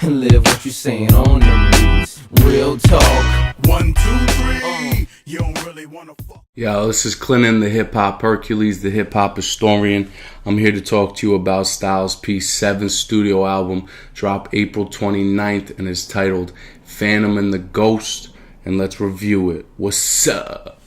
and live what you saying on them beats. Real talk. 1, 2, 3. You don't really wanna fuck. Yo, this is Clinton, the Hip Hop Hercules, the Hip Hop Historian. I'm here to talk to you about Styles P's 7th studio album, dropped April 29th, and is titled Phantom and the Ghost. And let's review it. What's up?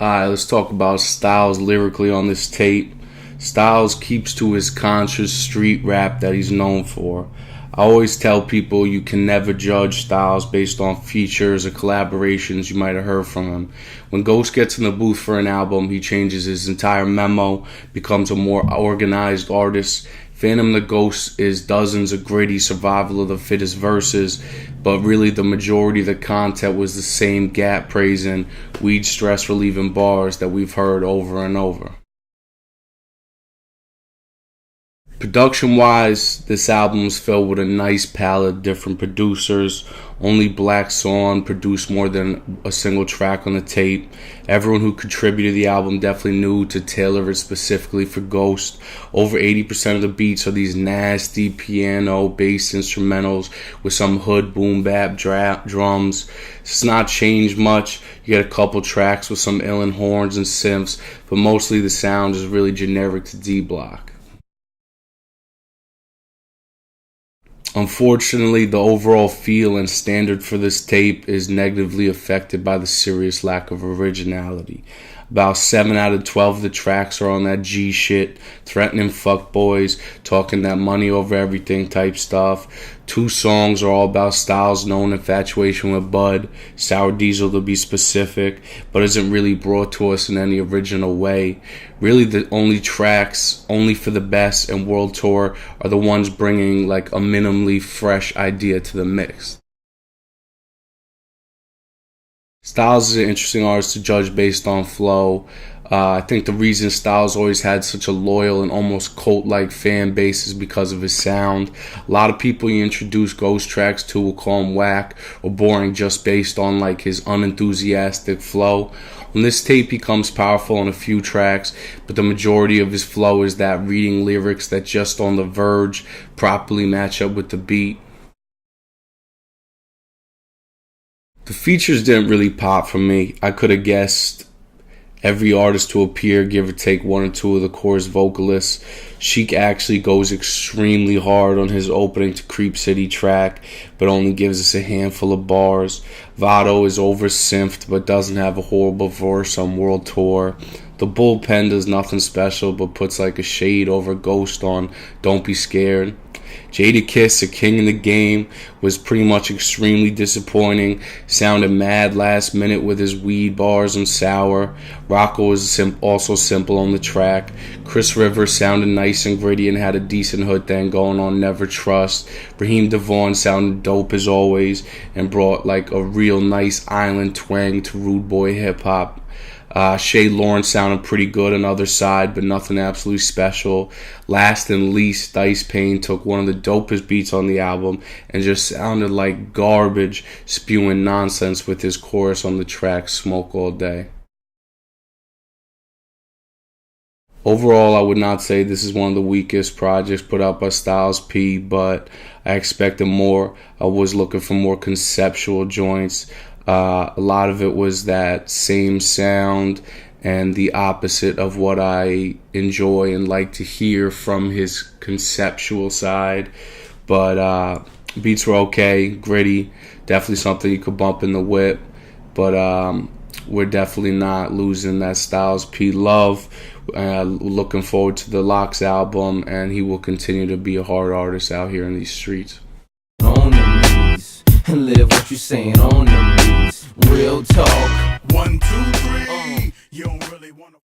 Alright, let's talk about Styles lyrically on this tape. Styles keeps to his conscious street rap that he's known for. I always tell people you can never judge Styles based on features or collaborations you might have heard from him. When Ghost gets in the booth for an album, he changes his entire memo, becomes a more organized artist. Phantom the Ghost is dozens of gritty survival of the fittest verses, but really the majority of the content was the same gap praising, weed stress relieving bars that we've heard over and over. Production-wise, this album is filled with a nice palette of different producers. Only Black Swan produced more than a single track on the tape. Everyone who contributed to the album definitely knew to tailor it specifically for Ghost. Over 80% of the beats are these nasty piano, bass instrumentals with some hood boom bap drums. It's not changed much. You get a couple tracks with some illin horns and synths, but mostly the sound is really generic to D-Block. Unfortunately, the overall feel and standard for this tape is negatively affected by the serious lack of originality. About 7 out of 12 of the tracks are on that G shit, threatening fuckboys, talking that money over everything type stuff. 2 songs are all about Styles' known infatuation with Bud, Sour Diesel to be specific, but isn't really brought to us in any original way. Really, the only tracks, Only for the Best and World Tour, are the ones bringing like a minimally fresh idea to the mix. Styles is an interesting artist to judge based on flow. I think the reason Styles always had such a loyal and almost cult-like fan base is because of his sound. A lot of people he introduced Ghost tracks to will call him whack or boring just based on like his unenthusiastic flow. On this tape he comes powerful on a few tracks, but the majority of his flow is that reading lyrics that just on the verge properly match up with the beat. The features didn't really pop for me. I could have guessed every artist to appear, give or take 1 or 2 of the chorus vocalists. Sheik actually goes extremely hard on his opening to Creep City track, but only gives us a handful of bars. Vado is over-synthed, but doesn't have a horrible verse on World Tour. The bullpen does nothing special, but puts like a shade over Ghost on Don't Be Scared. Jadakiss, a king in the game, was pretty much extremely disappointing. Sounded mad last minute with his weed bars on Sour. Rocco was also simple on the track. Chris Rivers sounded nice and gritty and had a decent hood thing going on Never Trust. Raheem DeVaughn sounded dope as always and brought like a real nice island twang to rude boy hip hop. Shay Lawrence sounded pretty good on the other side, but nothing absolutely special. Last and least, Dice Payne took one of the dopest beats on the album and just sounded like garbage, spewing nonsense with his chorus on the track Smoke All Day. Overall, I would not say this is one of the weakest projects put out by Styles P, but I expected more. I was looking for more conceptual joints. A lot of it was that same sound and the opposite of what I enjoy and like to hear from his conceptual side. But beats were okay, gritty, definitely something you could bump in the whip. But we're definitely not losing that Styles P love. Looking forward to the Locks album, and he will continue to be a hard artist out here in these streets. On them knees, and live what you saying on them beats. Real talk. 1, 2, 3. You don't really wanna